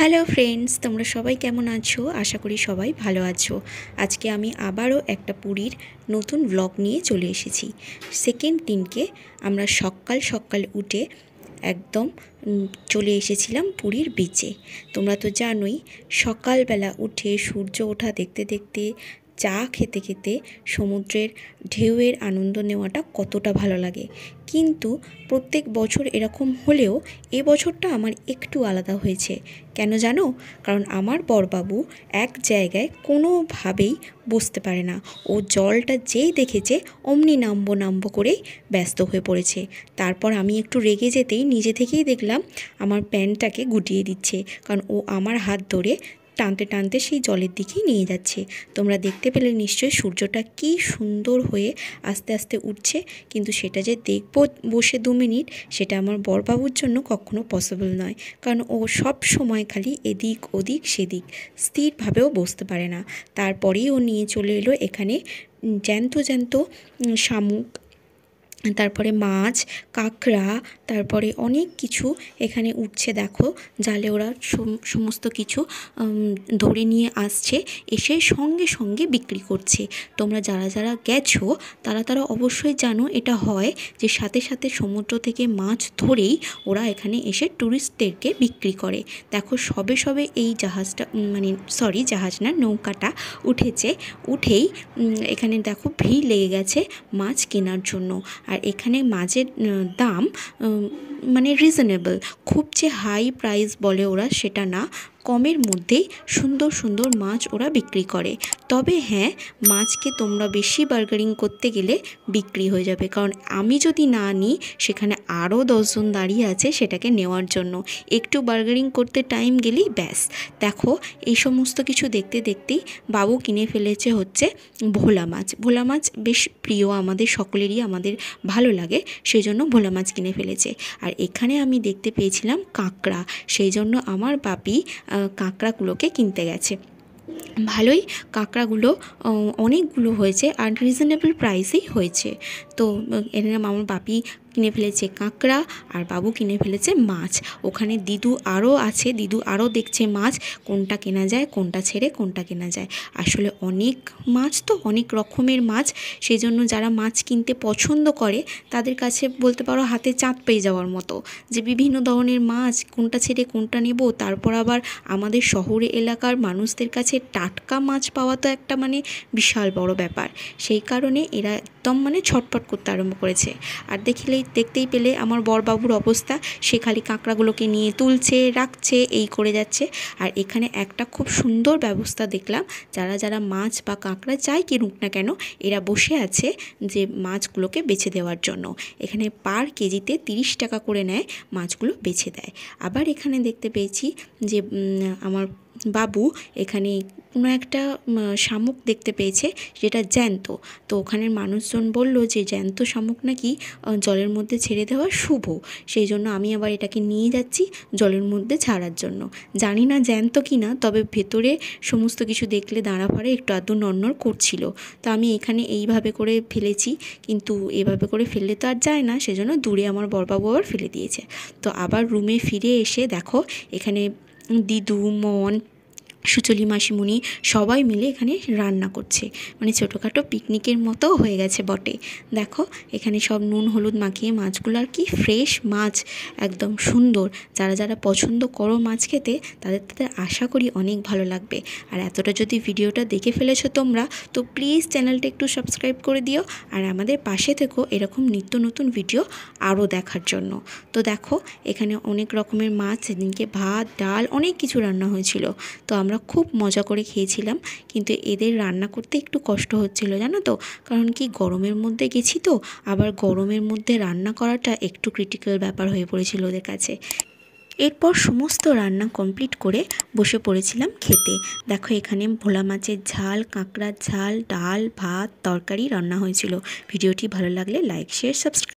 Hello friends, তোমরা সবাই কেমন আছো? আশা করি সবাই ভালো আছো। আজকে আমি আবারও একটা পুরীর নতুন ব্লগ নিয়ে চলে এসেছি। সেকেন্ড দিনকে আমরা সকাল সকাল উঠে একদম চলে এসেছিলাম পুরীর বিচে। তোমরা তো জানোই, সকালবেলা উঠে সূর্য ওঠা দেখতে দেখতে চা খেতে খেতে সমুদ্রের ঢেউয়ের আনন্দ নেওয়াটা কতটা ভালো লাগে। কিন্তু প্রত্যেক বছর এরকম হলেও এবছরটা আমার একটু আলাদা হয়েছে। কেন জানো? কারণ আমার বড়বাবু এক জায়গায় কোনোভাবেই বসতে পারে না। ও জলটা যেই দেখেছে অমনি নামবো নামবো করেই ব্যস্ত হয়ে পড়েছে। তারপর আমি একটু রেগে যেতেই নিজে থেকেই দেখলাম আমার প্যান্টটাকে গুটিয়ে দিচ্ছে, কারণ ও আমার হাত ধরে টানতে টানতে সেই জলের দিকেই নিয়ে যাচ্ছে। তোমরা দেখতে পেলে নিশ্চয়ই সূর্যটা কী সুন্দর হয়ে আস্তে আস্তে উঠছে, কিন্তু সেটা যে দেখবো বসে 2 মিনিট, সেটা আমার বড়বাবুর জন্য কখনো পসিবল নয়। কারণ ও সব সময় খালি এদিক ওদিক সেদিক, স্থিরভাবেও বসতে পারে না। তারপরেই ও নিয়ে চলে এলো এখানে জ্যান্ত জ্যান্ত শামুক, তারপরে মাছ, কাঁকড়া, তারপরে অনেক কিছু এখানে উঠছে। দেখো জালে ওরা সমস্ত কিছু ধরে নিয়ে আসছে, এসে সঙ্গে সঙ্গে বিক্রি করছে। তোমরা যারা যারা গেছো তারা অবশ্যই জানো এটা হয় যে সাথে সাথে সমুদ্র থেকে মাছ ধরেই ওরা এখানে এসে ট্যুরিস্টদেরকে বিক্রি করে। দেখো সবে সবে এই জাহাজটা জাহাজ না, নৌকাটা উঠেছে। উঠেই এখানে দেখো ভিড় লেগে গেছে মাছ কেনার জন্য। আর এখানে মাছের দাম রিজনেবল, খুব যে হাই প্রাইস বলে ওরা সেটা না, কমের মধ্যেই সুন্দর সুন্দর মাছ ওরা বিক্রি করে। তবে হ্যাঁ, মাছকে তোমরা বেশি বার্গেনিং করতে গেলে বিক্রি হয়ে যাবে, কারণ আমি যদি না নিই সেখানে আরও 10 জন দাঁড়িয়ে আছে সেটাকে নেওয়ার জন্য। একটু বার্গেনিং করতে টাইম গেলেই ব্যাস। দেখো এই সমস্ত কিছু দেখতে দেখতেই বাবু কিনে ফেলেছে হচ্ছে ভোলা মাছ। ভোলা মাছ বেশ প্রিয় আমাদের সকলেরই, আমাদের ভালো লাগে, সেই জন্য ভোলা মাছ কিনে ফেলেছে। আর এখানে আমি দেখতে পেয়েছিলাম কাঁকড়া, সেই জন্য আমার বাপি কাঁকড়াগুলোকে কিনতে গেছে। ভালোই কাঁকড়াগুলো অনেকগুলো হয়েছে আর রিজনেবল প্রাইসেই হয়েছে। তো এরকম আমার বাপি কিনে ফেলেছে কাঁকড়া আর বাবু কিনে ফেলেছে মাছ। ওখানে দিদু আরও আছে, দিদু আরও দেখছে মাছ কোনটা কেনা যায়, কোনটা ছেড়ে কোনটা কেনা যায়। আসলে অনেক মাছ, তো অনেক রকমের মাছ, সেই জন্য যারা মাছ কিনতে পছন্দ করে তাদের কাছে বলতে পারো হাতে চাঁদ পেয়ে যাওয়ার মতো, যে বিভিন্ন ধরনের মাছ কোনটা ছেড়ে কোনটা নেব। তারপর আবার আমাদের শহরে এলাকার মানুষদের কাছে টাটকা মাছ পাওয়া তো একটা বিশাল বড় ব্যাপার। সেই কারণে এরা একদম ছটপট করতে আরম্ভ করেছে। আর দেখতেই পেলে আমার বড়বাবুর অবস্থা, সে খালি কাঁকড়াগুলোকে নিয়ে তুলছে রাখছে এই করে যাচ্ছে। আর এখানে একটা খুব সুন্দর ব্যবস্থা দেখলাম, যারা যারা মাছ বা কাঁকড়া যাই কিনুক না কেন, এরা বসে আছে যে মাছগুলোকে বেছে দেওয়ার জন্য। এখানে পার কেজিতে 30 টাকা করে নেয়, মাছগুলো বেছে দেয়। আবার এখানে দেখতে পেয়েছি যে আমার বাবু এখানে কোনো একটা শামুক দেখতে পেয়েছে যেটা জ্যান্ত। তো ওখানের মানুষজন বলল যে জ্যান্ত শামুক নাকি জলের মধ্যে ছেড়ে দেওয়া শুভ, সেই জন্য আমি আবার এটাকে নিয়ে যাচ্ছি জলের মধ্যে ছাড়ার জন্য। জানি না জ্যান্ত কি না, তবে ভেতরে সমস্ত কিছু দেখলে দাঁড়া ফাড়ে একটু আধটু নড়নড় করছিল। তো আমি এখানে এইভাবে করে ফেলেছি, কিন্তু এভাবে করে ফেললে তো আর যায় না, সেজন্য দূরে আমার বড়বাবু আবার ফেলে দিয়েছে। তো আবার রুমে ফিরে এসে দেখো এখানে দিদু, মন, সুচলি মাসিমণি সবাই মিলে এখানে রান্না করছে, ছোটোখাটো পিকনিকের মতো হয়ে গেছে বটে। দেখো এখানে সব নুন হলুদ মাখিয়ে মাছগুলো, আর কি ফ্রেশ মাছ, একদম সুন্দর। যারা যারা পছন্দ করো মাছ খেতে, তাদের আশা করি অনেক ভালো লাগবে। আর এতটা যদি ভিডিওটা দেখে ফেলেছো তোমরা, তো প্লিজ চ্যানেলটা একটু সাবস্ক্রাইব করে দিও, আর আমাদের পাশে থেকো এরকম নিত্য নতুন ভিডিও আরও দেখার জন্য। তো দেখো এখানে অনেক রকমের মাছ, সেদিনকে ভাত ডাল অনেক কিছু রান্না হয়েছিল। তো আমরা খুব মজা করে খেয়েছিলাম, কিন্তু এদের রান্না করতে একটু কষ্ট হচ্ছিল জানো তো, কারণ কি গরমের মধ্যে গেছি তো, আবার গরমের মধ্যে রান্না করাটা একটু ক্রিটিক্যাল ব্যাপার হয়ে পড়েছিল ওদের কাছে। এরপর সমস্ত রান্না কমপ্লিট করে বসে পড়েছিলাম খেতে। দেখো এখানে ভোলা মাছের ঝাল, কাঁকড়ার ঝাল, ডাল, ভাত, তরকারি রান্না হয়েছিল। ভিডিওটি ভালো লাগলে লাইক, শেয়ার, সাবস্ক্রাইব।